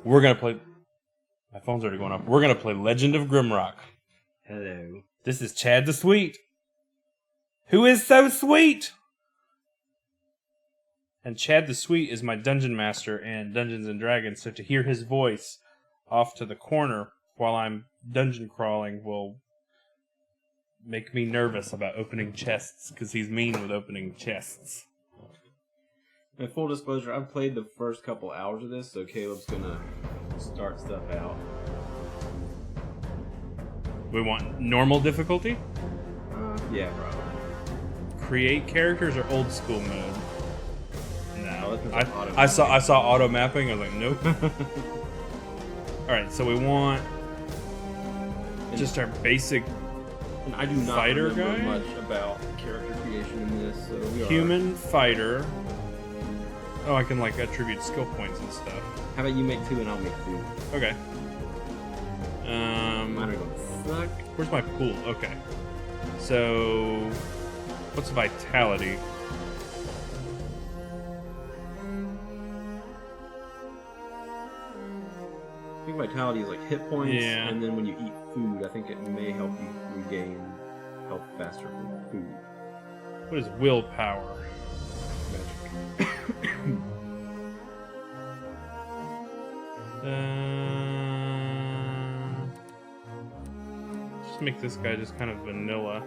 We're gonna play. My phone's already going off. We're gonna play Legend of Grimrock. Hello. This is ChadTheSweet, who is so sweet. And ChadTheSweet is my dungeon master in Dungeons and Dragons. So to hear his voice off to the corner while I'm dungeon crawling will make me nervous about opening chests because he's mean with opening chests. In full disclosure, I've played the first couple hours of this, so Caleb's gonna start stuff out. We want normal difficulty? Yeah, probably. Create characters or old school mode? No. I I saw auto mapping. I was like, nope. Alright, so we want just our basic and I do not fighter remember guy? much about character creation in this, so we are... Human fighter. Oh, I can like attribute skill points and stuff. How about you make 2 and I'll make 2? Okay. Mine are gonna suck. Where's my pool? Okay. So, what's vitality? I think vitality is like hit points, Yeah. and then when you eat food, I think it may help you regain health faster from food. What is willpower? Magic. Just make this guy just kind of vanilla.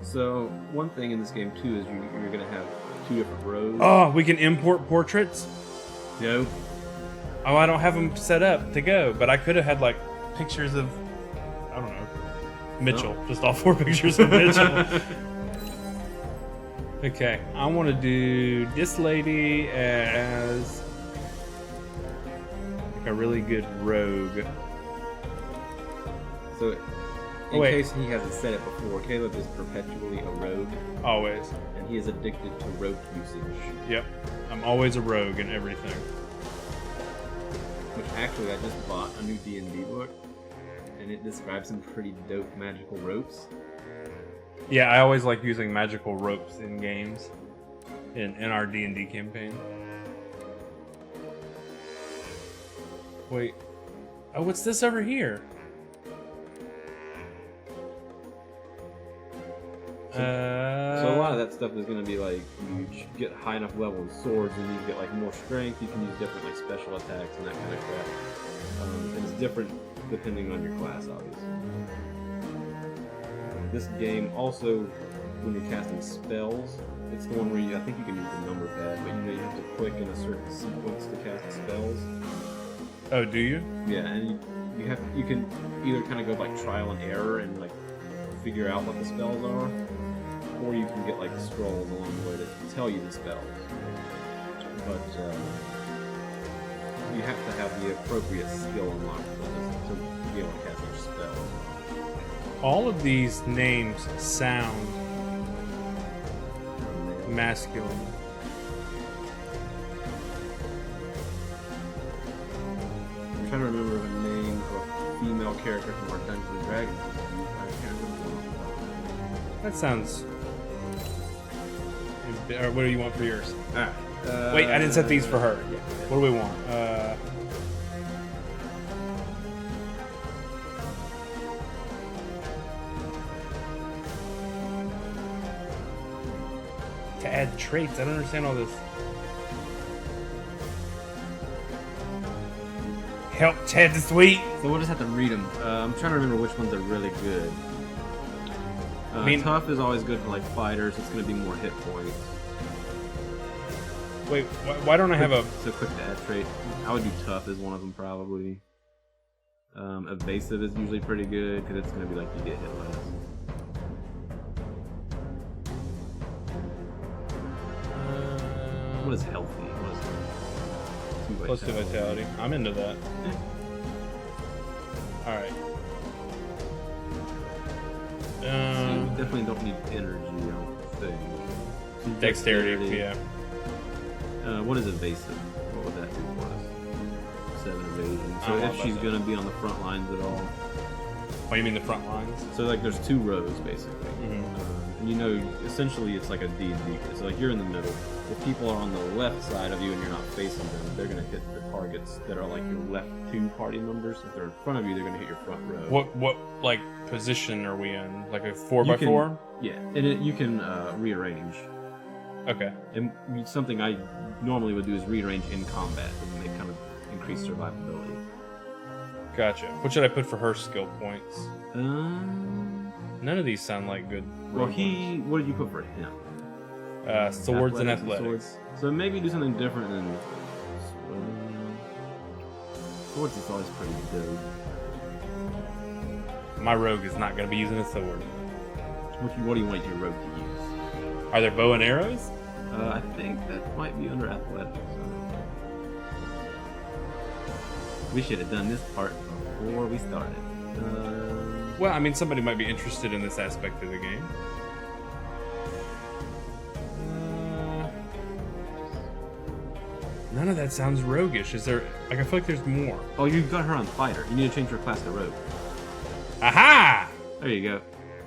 So, one thing in this game, too, is you're going to have 2 different rows. Oh, we can import portraits? No. Oh, I don't have them set up to go, but I could have had, like, pictures of, I don't know, Mitchell. No. Just all 4 pictures of Mitchell. Okay, I want to do this lady as like a really good rogue. So, in case he hasn't said it before, Caleb is perpetually a rogue, Always. and he is addicted to rogue usage. Yep. I'm always a rogue in everything. Which actually, I just bought a new D&D book, and it describes some pretty dope magical ropes. Yeah, I always like using magical ropes in games, in our D&D campaign. Wait. Oh, what's this over here? So a lot of that stuff is going to be like, you get high enough level in swords and you get like more strength, you can use different like special attacks and that kind of crap. And it's different depending on your class, obviously. This game also, when you're casting spells, it's the one where I think you can use the number pad, but you have to click in a certain sequence to cast spells. Oh, do you? Yeah, and you can either kind of go like trial and error and like figure out what the spells are, or you can get like scrolls along the way that tell you the spells. But you have to have the appropriate skill unlocked to be able to cast your spells. All of these names sound masculine. I'm trying to remember the name of a female character from our Dungeons and Dragons. I can't remember. That sounds... What do you want for yours? Alright. Wait, I didn't set these for her. Yeah. What do we want? To add traits, I don't understand all this. Help ChadTheSweet. So we'll just have to read them. I'm trying to remember which ones are really good. I mean, tough is always good for like fighters. It's going to be more hit points. Wait, why don't I have a... So quick to add trait. I would do tough as one of them probably. Evasive is usually pretty good because it's going to be like you get hit less. What is healthy? What is Plus 2 vitality. I'm into that. Alright. So you definitely don't need energy, I don't think. Dexterity, yeah. What is evasive? What would that do for us? 7 evasion. So if she's going to be on the front lines at all. Oh, you mean the front lines? So like there's 2 rows basically. And you know, essentially it's like a D&D. So like you're in the middle. If people are on the left side of you and you're not facing them, they're gonna hit the targets that are like your left 2 party members. If they're in front of you, they're gonna hit your front row. What like position are we in? Like a 4x4? Yeah, and you can rearrange. Okay. And something I normally would do is rearrange in combat, and they kind of increase survivability. Gotcha. What should I put for her skill points? None of these sound like good. Well, what did you put for him? Swords and athletics. Swords. So maybe do something different than swords. Is always pretty good. My rogue is not going to be using a sword. What do you want your rogue to use? Are there bow and arrows? I think that might be under athletics. We should have done this part before we started. Well, I mean, somebody might be interested in this aspect of the game. None of that sounds roguish. Is there... Like, I feel like there's more. Oh, you got her on fighter. You need to change her class to rogue. Aha! There you go.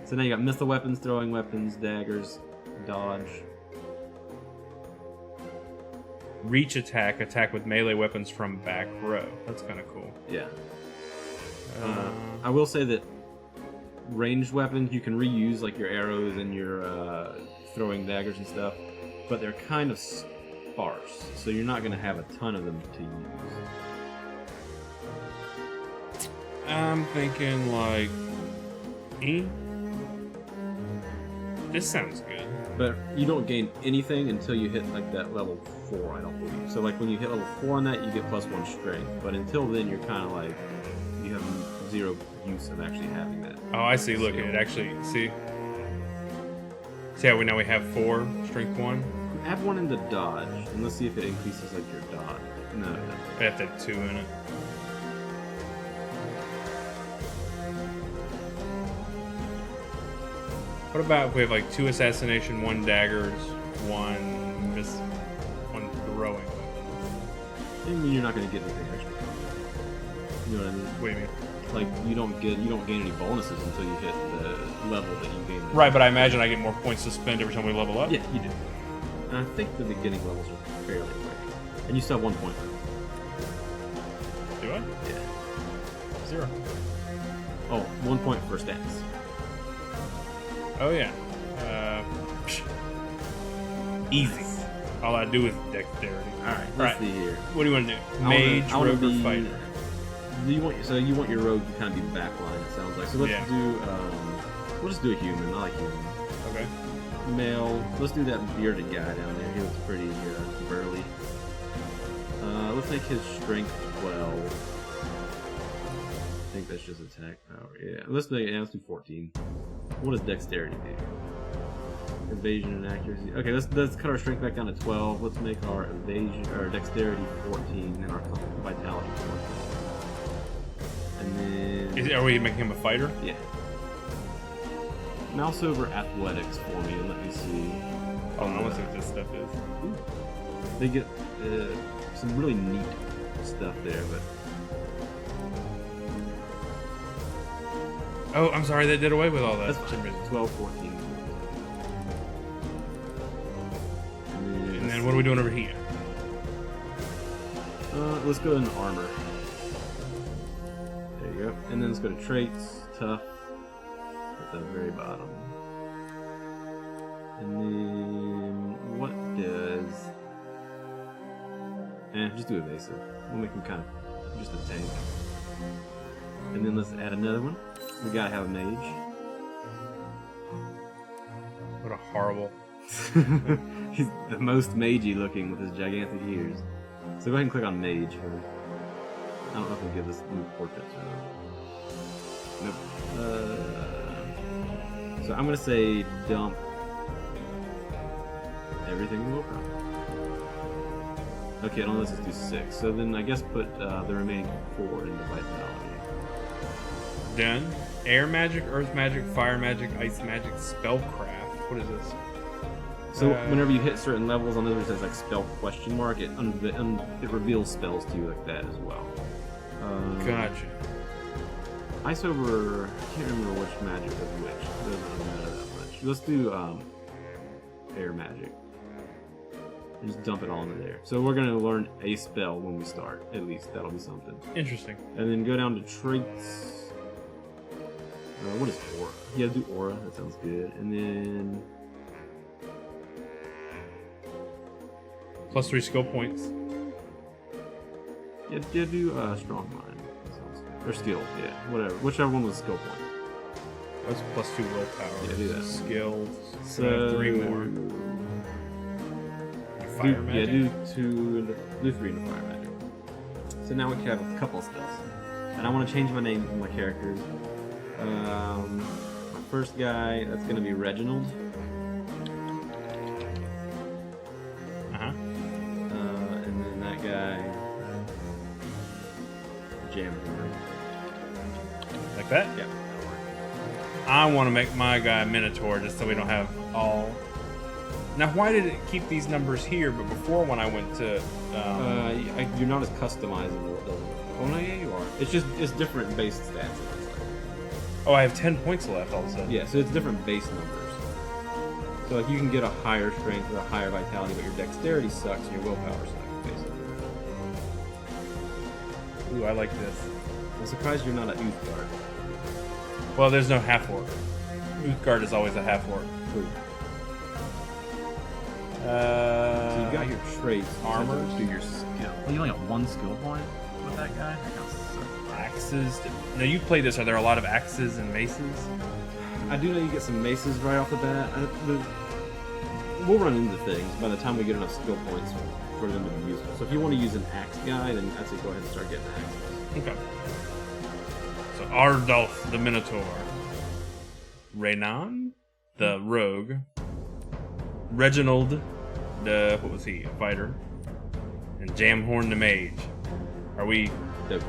So now you got missile weapons, throwing weapons, daggers, dodge. Reach attack. Attack with melee weapons from back row. That's kind of cool. Yeah. I will say that ranged weapons you can reuse, like your arrows and your throwing daggers and stuff, but they're kind of sparse, so you're not going to have a ton of them to use. I'm thinking like This sounds good. But you don't gain anything until you hit like that level 4, I don't believe. So like when you hit level 4 on that, you get +1 strength. But until then, you're kind of like, you have 0 use of actually having that. Oh, I see. Look, it actually, see how we now we have 4, strength 1? Add 1 into dodge, and let's see if it increases like your dodge. No, it doesn't. I have to have 2 in it. What about if we have like 2 assassination, 1 daggers, 1 just 1 throwing weapon? I mean, you're not going to get anything extra. You know what I mean? What do you mean? Like you don't gain any bonuses until you hit the level that you gain. Right, but I imagine I get more points to spend every time we level up. Yeah, you do. And I think the beginning levels are fairly quick, and you still have 1 point. Do I? Yeah. 0. Oh, 1 point for stats. Oh yeah. Easy. All I do is dexterity. Alright, let's see here. What do you want to do? Mage, rogue, or fighter? You want your rogue to kind of be backline, it sounds like. So let's do, we'll just do a human. I like human. Okay. Male. Let's do that bearded guy down there. He looks pretty burly. Let's make his strength 12. I think that's just attack power. Yeah. Let's do 14. What does dexterity do? Evasion and accuracy. Okay, let's cut our strength back down to 12. Let's make our dexterity 14 and our vitality 14. And then Are we making him a fighter? yeah. Mouse over athletics for me and let me see. Oh, I want to see what this stuff is. Ooh. They get some really neat stuff there, but Oh, I'm sorry, they did away with all that. that's fine. 12, 14. And then what are we doing over here? Let's go in armor. There you go. And then let's go to traits, tough, at the very bottom. And then what does? Just do evasive. We'll make him kind of just a tank. And then let's add another one. We gotta have a mage. What a horrible... He's the most magey looking with his gigantic ears. So go ahead and click on mage for... I don't know if we'll give this new portraits or not. Nope. So I'm gonna say dump everything in willpower. Okay, let's just do 6. So then I guess put the remaining 4 into vitality. Done. Air magic, earth magic, fire magic, ice magic, spellcraft. What is this? So whenever you hit certain levels, on the other says like spell question mark, it reveals spells to you like that as well. Gotcha. Ice over. I can't remember which magic was which. It doesn't really matter that much. Let's do air magic. Just dump it all into there. So we're gonna learn a spell when we start. At least that'll be something. Interesting. And then go down to traits. What is aura? Yeah, do aura. That sounds good. And then +3 skill points. yeah, do strong mind. That sounds good. Or skill. Yeah, whatever. Whichever one was skill point. That's +2 willpower. Yeah, do that. Skill. So 3 more. Fire magic? Yeah, do 3 into fire magic. So now we have a couple of spells. And I want to change my name for my characters. My first guy, that's going to be Reginald. And then that guy, Jamhorn. Like that? Yeah. I want to make my guy Minotaur just so we don't have all. Now, why did it keep these numbers here, but before when I went to... You're not as customizable. Oh, no, yeah, you are. It's different base stats. Oh, I have 10 points left all of a sudden. Yeah, so it's different base numbers. So like you can get a higher strength or a higher vitality, but your dexterity sucks and your willpower sucks, basically. Ooh, I like this. I'm surprised you're not an Uthgard. Well, there's no half-orc. Uthgard is always a half-orc. True. So you got your traits. Armor. Do your skill. Well, you only got 1 skill point with that guy? That kind of sucks. Axes. Now, you play this. Are there a lot of axes and maces? I do know you get some maces right off the bat. We'll run into things by the time we get enough skill points for them to be useful. So if you want to use an axe guy, then I'd say go ahead and start getting axes. Okay. So Ardolf the Minotaur, Reynan the Rogue, Reginald the what was he? A fighter, and Jamhorn the Mage. Are we Dope.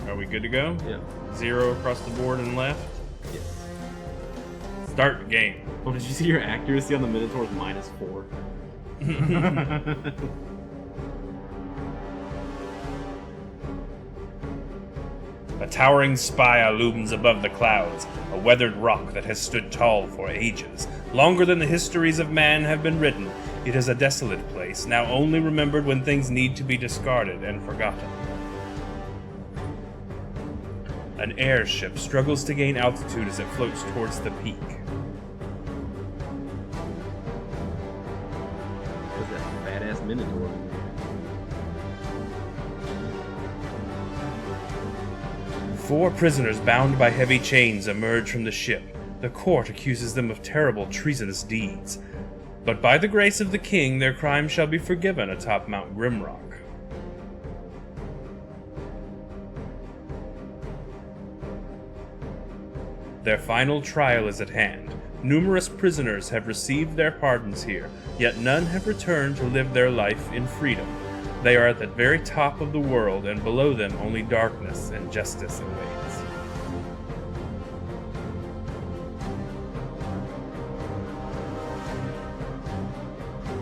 Are we good to go? Yeah. 0 across the board and left. Yes. Start the game. Oh, did you see your accuracy on the Minotaur's -4? A towering spire looms above the clouds, a weathered rock that has stood tall for ages. Longer than the histories of man have been written, it is a desolate place, now only remembered when things need to be discarded and forgotten. An airship struggles to gain altitude as it floats towards the peak. What's that badass Minotaur? Four prisoners bound by heavy chains emerge from the ship. The court accuses them of terrible treasonous deeds. But by the grace of the king, their crimes shall be forgiven atop Mount Grimrock. Their final trial is at hand. Numerous prisoners have received their pardons here, yet none have returned to live their life in freedom. They are at the very top of the world, and below them only darkness and justice awaits.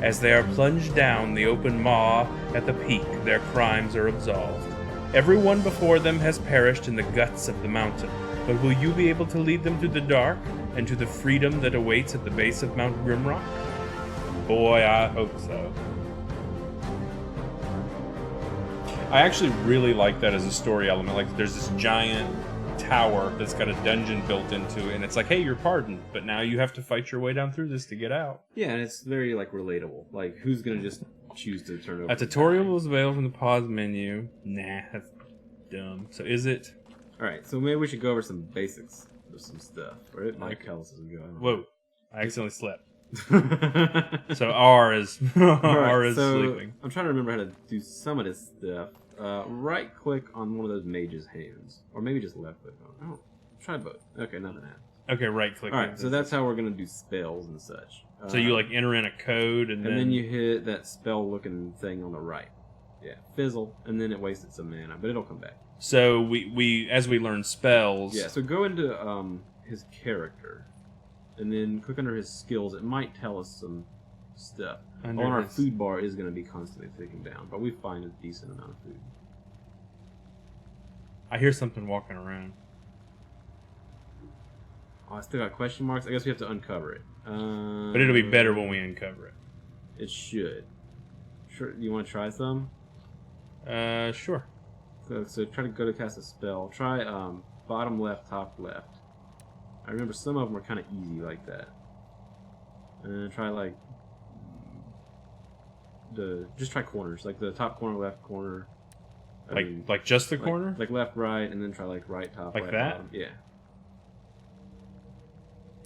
As they are plunged down the open maw at the peak, their crimes are absolved. Everyone before them has perished in the guts of the mountain, but will you be able to lead them to the dark and to the freedom that awaits at the base of Mount Grimrock? Boy, I hope so. I actually really like that as a story element. Like, there's this giant tower that's got a dungeon built into it, and it's like, hey, you're pardoned, but now you have to fight your way down through this to get out. Yeah, and it's very, like, relatable. Like, who's gonna just choose to turn over? A tutorial is available from the pause menu. Nah, that's dumb. So is it? Alright, so maybe we should go over some basics of some stuff, right? Mike tells us as we go. Whoa, I accidentally slept. So R is R is sleeping. I'm trying to remember how to do some of this stuff. Right click on one of those mage's hands, or maybe just left click on. Oh, try both. Okay, none of that. Okay, right click. All right, so that's how we're gonna do spells and such. So you like enter in a code and then you hit that spell looking thing on the right. Yeah, fizzle, and then it wasted some mana, but it'll come back. So we as we learn spells. Yeah, so go into his character, and then click under his skills. It might tell us some stuff. Under our his- food bar is going to be constantly ticking down, but we find a decent amount of food. I hear something walking around. Oh, I still got question marks. I guess we have to uncover it. But it'll be better when we uncover it. It should. Sure. You want to try some? Sure. So try to go to cast a spell. Try bottom left, top left. I remember some of them were kind of easy like that. And try like just try corners, like the top corner, left corner. Like just the corner? Like left, right, and then try like right, top, like right, that? bottom. Yeah.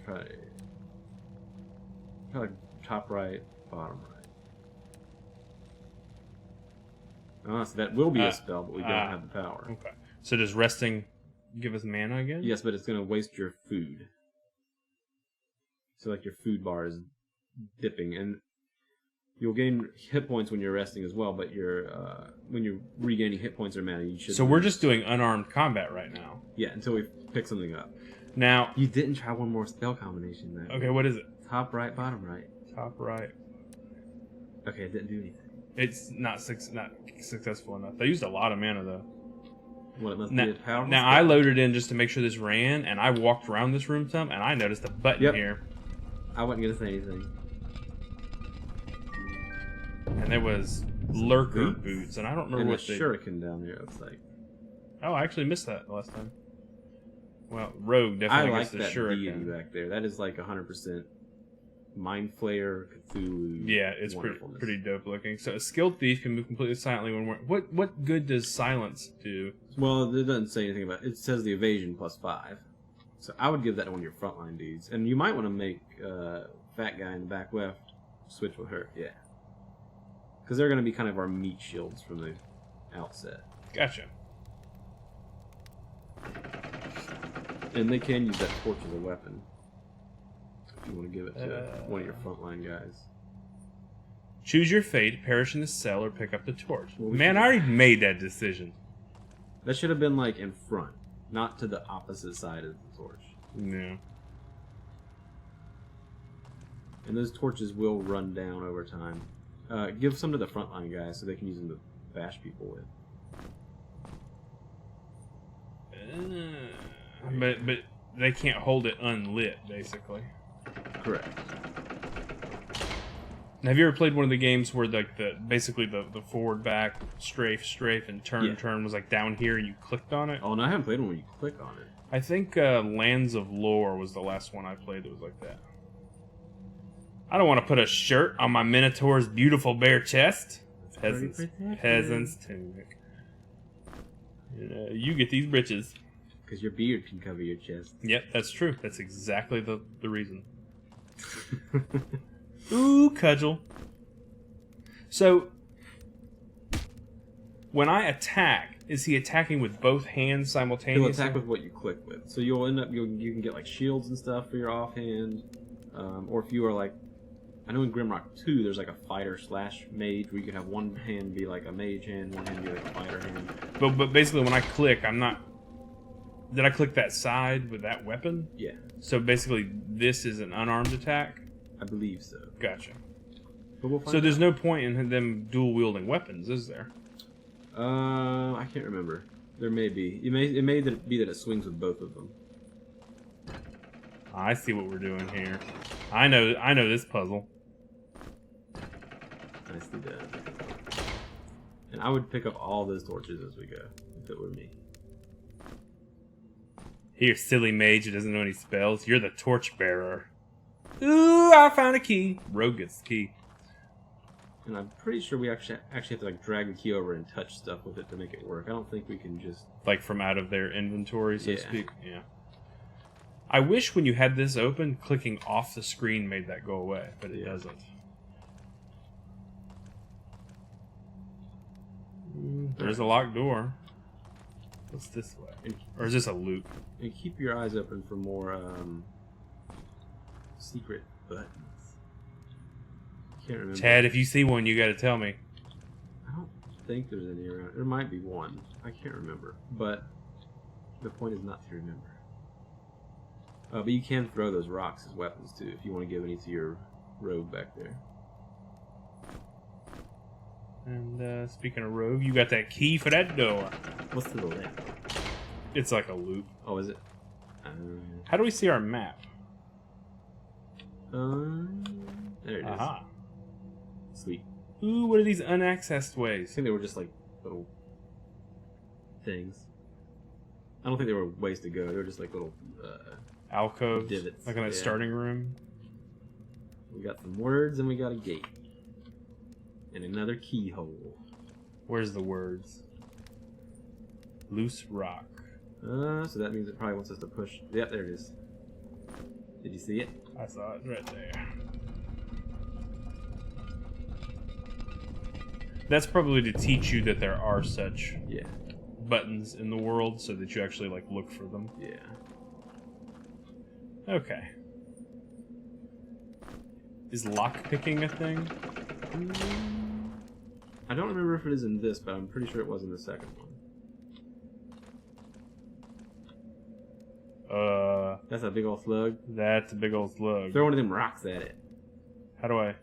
Try like top right, bottom right. Oh, so that will be a spell, but we don't have the power. Okay. So does resting give us mana again? Yes, but it's going to waste your food. So like your food bar is dipping, and you'll gain hit points when you're resting as well. But when you're regaining hit points or mana, you should. So we're just doing unarmed combat right now. Yeah, until we pick something up. Now you didn't try one more spell combination then. Okay, what is it? Top right, bottom right. Top right. Okay, it didn't do anything. It's not successful enough. They used a lot of mana though. Well, it must be a powerful now spell. I loaded in just to make sure this ran, and I walked around this room some, and I noticed a button here. I wasn't gonna say anything. And there was lurker boots, and I don't remember and what a shuriken down there. It's like, oh, I actually missed that last time. Well, rogue definitely I gets like the that shuriken. deity back there. That is like 100% Mind Flayer, Cthulhu. Yeah, it's pretty dope looking. So a skilled thief can move completely silently when we're... What good does silence do? Well, it doesn't say anything about it. It says the evasion +5. So I would give that to one of your frontline dudes. And you might want to make fat guy in the back left switch with her. Yeah. Because they're going to be kind of our meat shields from the outset. Gotcha. And they can use that torch as a weapon. If you want to give it to one of your frontline guys. Choose your fate, perish in the cell, or pick up the torch. Well, Man, I already made that decision. That should have been like in front, not to the opposite side of the torch. Yeah. And those torches will run down over time. Give some to the frontline guys so they can use them to bash people with. But they can't hold it unlit, basically. Correct. Now, have you ever played one of the games where basically the forward back strafe and turn was like down here and you clicked on it? Oh, no, I haven't played one where you click on it. I think Lands of Lore was the last one I played that was like that. I don't want to put a shirt on my Minotaur's beautiful bare chest. Peasant's tunic. You get these britches. Because your beard can cover your chest. Yep, that's true. That's exactly the reason. Ooh, cudgel. So, when I attack, is he attacking with both hands simultaneously? He'll attack with what you click with. So you'll end up, you can get like shields and stuff for your offhand. Or if you are like, I know in Grimrock 2 there's like a fighter/mage where you can have one hand be like a mage hand, one hand be like a fighter hand. But basically when I click, I'm not... Did I click that side with that weapon? Yeah. So basically this is an unarmed attack? I believe so. Gotcha. But we'll find so there's out. no point in them dual wielding weapons, is there? I can't remember. There may be. It may be that it swings with both of them. I see what we're doing here. I know this puzzle. Nicely done. And I would pick up all those torches as we go, if it were me. Here, silly mage who doesn't know any spells. You're the torchbearer. Ooh, I found a key. Rogue gets the key. And I'm pretty sure we actually have to like drag the key over and touch stuff with it to make it work. I don't think we can just... Like from out of their inventory, so to Yeah. speak? Yeah. I wish when you had this open, clicking off the screen made that go away, but it doesn't. There's a locked door. What's this way? Or is this a loop? And keep your eyes open for more secret buttons. Can't remember. Chad, if you see one, you gotta tell me. I don't think there's any around. There might be one. I can't remember. But the point is not to remember. But you can throw those rocks as weapons too, if you want to give any to your rogue back there. And speaking of rogue, you got that key for that door. What's to the left? It's like a loop. Oh, is it? How do we see our map? There it is. Aha. Sweet. Ooh, what are these unaccessed I ways? think they were just like little things. I don't think they were ways to go. They were just like little Alcoves? divots. Like in that Yeah. starting room? We got some words and we got a gate. And another keyhole. Where's the words? Loose rock. So that means it probably wants us to push. Yep, there it is. Did you see it? I saw it right there. That's probably to teach you that there are such Yeah. buttons in the world so that you actually like look for them. Yeah. Okay. Is lockpicking a thing? I don't remember if it is in this, but I'm pretty sure it was in the second one. That's a big old slug. That's a big old slug. Throw one of them rocks at it. How do I?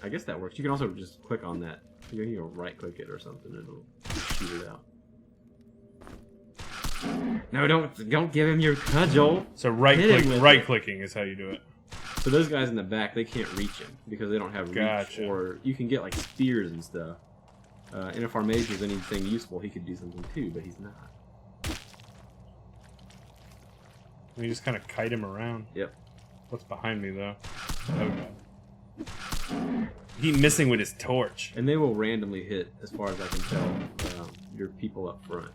I guess that works. You can also just click on that. You can right click it or something and it'll shoot it out. No, don't give him your cudgel. So right Hit him click, with right it. clicking is how you do it. So those guys in the back, they can't reach him because they don't have reach. Gotcha. Or you can get like spears and stuff. And if our mage was anything useful, he could do something too, but he's not. You just kind of kite him around. Yep. What's behind me though? Okay. He missing with his torch. And they will randomly hit, as far as I can tell, your people up front.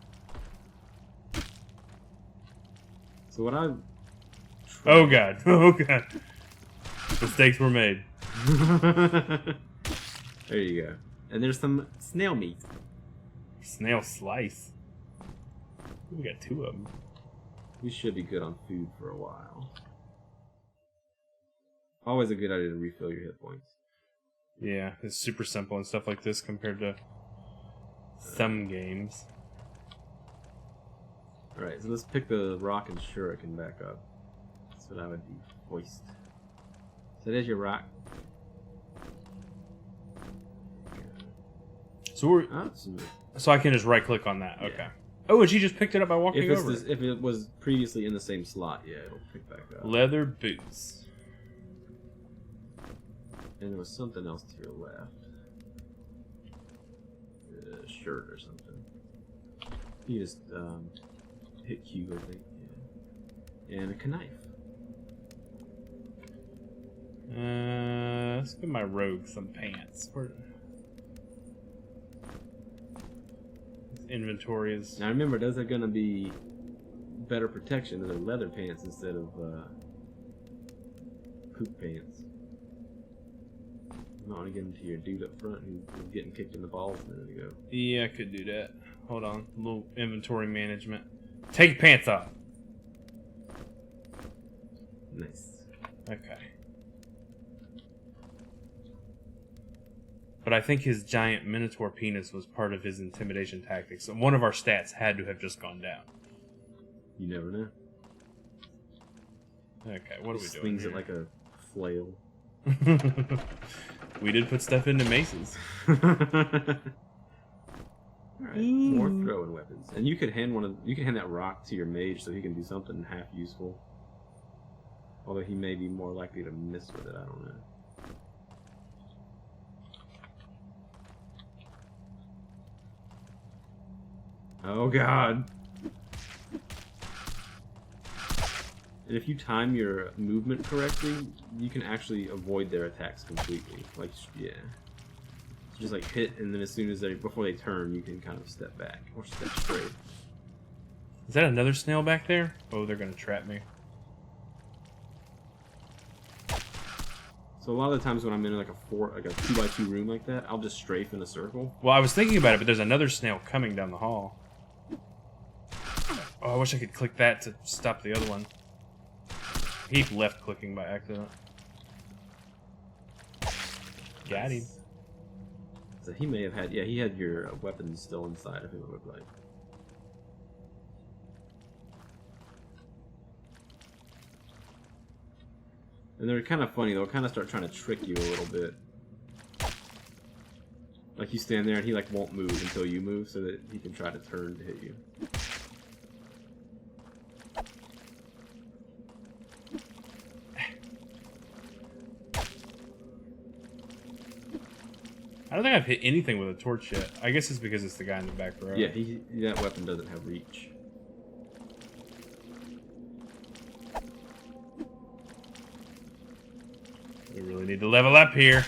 So what I... Oh god. Oh god. Mistakes were made. There you go. And there's some snail meat. Snail slice. We got 2 of them. We should be good on food for a while. Always a good idea to refill your hit points. Yeah, it's super simple and stuff like this compared to some games. Alright, so let's pick the rock and shuriken back up. That's what I would do. Hoist. So there's your rock. So we're Oh, so I can just right click on that. Yeah. Okay. Oh, and she just picked it up by walking if, over. if it was previously in the same slot, yeah, it'll pick back up. Leather boots. And there was something else to your left. A shirt or something. You just hit Q, I think. Yeah. And a knife. Let's give my rogue some pants. His inventory is. Now remember, those are gonna be better protection. Those are leather pants instead of poop pants. You might want to get into your dude up front who was getting kicked in the balls a minute ago. Yeah, I could do that. Hold on. A little inventory management. Take your pants off. Nice. Okay. But I think his giant minotaur penis was part of his intimidation tactics. So one of our stats had to have just gone down. You never know. Okay, what are we doing Swings here? it like a flail. We did put stuff into maces. Alright, more throwing weapons. And you could hand that rock to your mage so he can do something half useful. Although he may be more likely to miss with it, I don't know. Oh god. And if you time your movement correctly, you can actually avoid their attacks completely. Like, yeah. So just like hit, and then as soon as before they turn, you can kind of step back or step straight. Is that another snail back there? Oh, they're gonna trap me. So a lot of the times when I'm in like a 2x2 room like that, I'll just strafe in a circle. Well, I was thinking about it, but there's another snail coming down the hall. Oh, I wish I could click that to stop the other one. He left clicking by accident. Got him. So he may have had, yeah, he had your weapons still inside of him, it looked like. And they're kind of funny, they'll kind of start trying to trick you a little bit. Like you stand there and he like won't move until you move so that he can try to turn to hit you. I don't think I've hit anything with a torch yet. I guess it's because it's the guy in the back row. Yeah, that weapon doesn't have reach. We really need to level up here.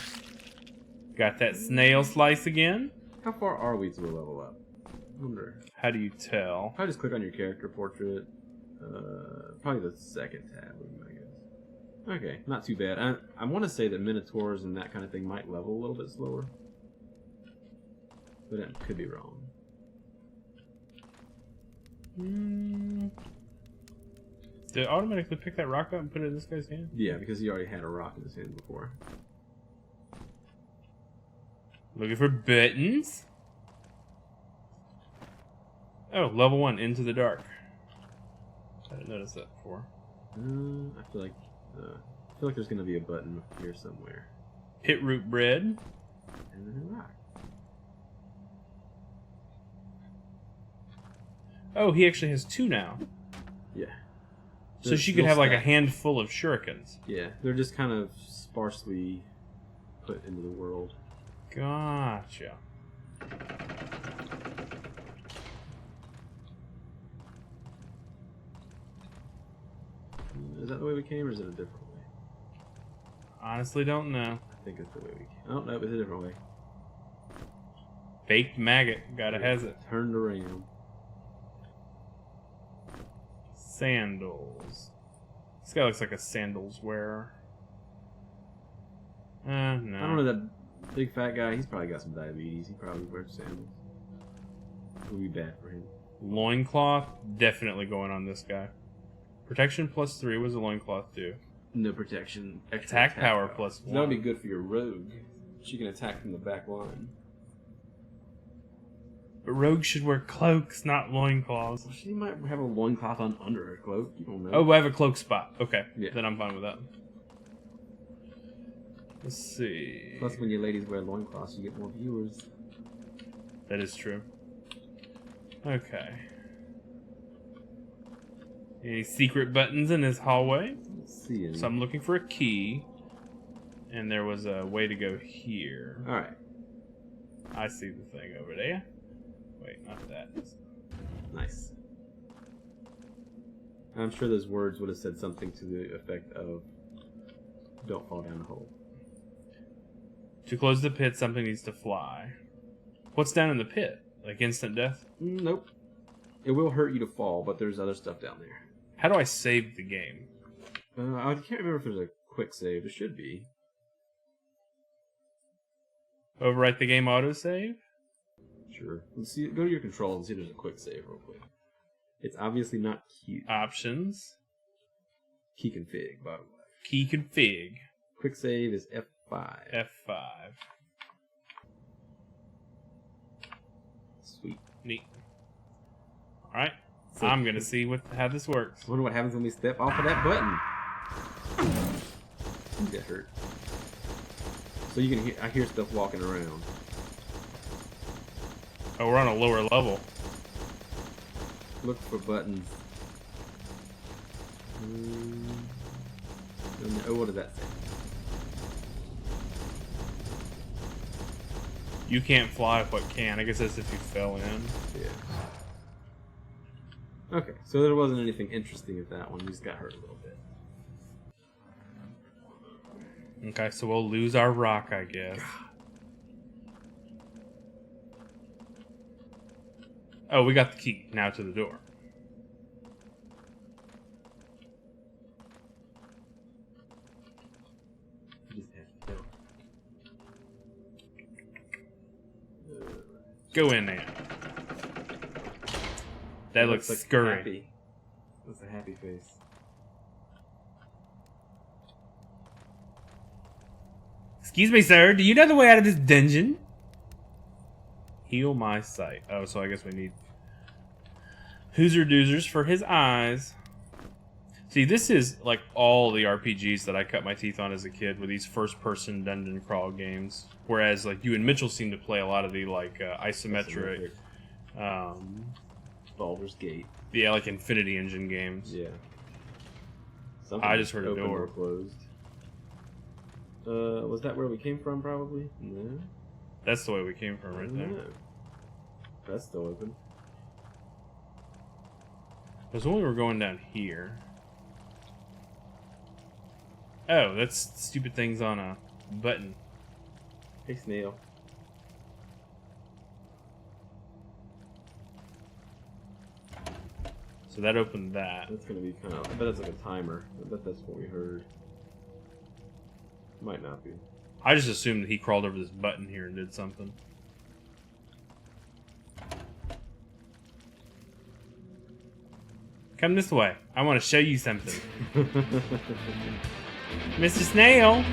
Got that snail slice again. How far are we to a level up? I wonder. How do you tell? Probably just click on your character portrait. Probably the second tab, I guess. Okay, not too bad. I want to say that minotaurs and that kind of thing might level a little bit slower, but I could be wrong. Did it automatically pick that rock up and put it in this guy's hand? Yeah, because he already had a rock in his hand before. Looking for buttons. Oh, level 1, Into the Dark. I didn't notice that before. I feel like there's gonna be a button here somewhere. Pit root bread. And then a rock. Oh, he actually has 2 now. Yeah. So she could have like a handful of shurikens. Yeah, they're just kind of sparsely put into the world. Gotcha. Is that the way we came, or is it a different way? Honestly, don't know. I think it's the way we came. Oh, no, it's a different way. Baked maggot. Gotta has it. Turned around. Sandals. This guy looks like a sandals wearer. No. I don't know, that big fat guy, he's probably got some diabetes. He probably wears sandals. It would be bad for him. Loincloth, definitely going on this guy. Protection +3 was a loincloth do. No protection. Attack power +1. So that would be good for your rogue. She can attack from the back line. But rogues should wear cloaks, not loincloths. She might have a loincloth on under her cloak. You don't know. Oh, I have a cloak spot. Okay, Yeah. then I'm fine with that. Let's see. Plus, when you ladies wear loincloths, you get more viewers. That is true. Okay. Any secret buttons in this hallway? Let's see. So I'm looking for a key. And there was a way to go here. Alright. I see the thing over there. Wait, not that. Nice. I'm sure those words would have said something to the effect of don't fall down the hole. To close the pit, something needs to fly. What's down in the pit? Like instant death? Nope. It will hurt you to fall, but there's other stuff down there. How do I save the game? I can't remember if there's a quick save. There should be. Overwrite the game autosave? Sure. Let's see. Go to your controls and see if there's a quick save real quick. It's obviously not key. Options. Key config, by the way. Key config. Quick save is F5. F5. Sweet. Neat. Alright. So- I'm gonna see how this works. I wonder what happens when we step off of that button. You get hurt. So you can hear. I hear stuff walking around. Oh, we're on a lower level. Look for buttons. Oh, what did that say? You can't fly if what can. I guess that's if you fell in. Yeah. Okay, so there wasn't anything interesting with that one. We just got hurt a little bit. Okay, so we'll lose our rock, I guess. Oh, we got the key. Now to the door. Go in there. That looks like scurry. happy. That's a happy face. Excuse me, sir. Do you know the way out of this dungeon? Heal my sight. Oh, so I guess we need Hooser Doozers for his eyes. See, this is like all the RPGs that I cut my teeth on as a kid were these first-person dungeon crawl games. Whereas, like, you and Mitchell seem to play a lot of the, like, isometric, Baldur's Gate. yeah, like Infinity Engine games. Yeah. I just heard a opened door. or closed. Was that where we came from, probably? No. That's the way we came from right there. Yeah. That's still open. Because when we were going down here... Oh, that's stupid things on a button. Hey, snail. So that opened that. That's gonna be kind of. I bet it's like a timer. I bet that's what we heard. Might not be. I just assumed that he crawled over this button here and did something. Come this way. I want to show you something. Mr. Snail!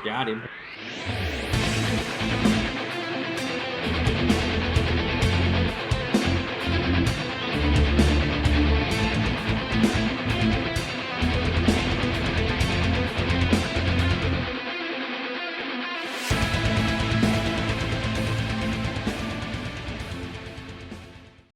Got him.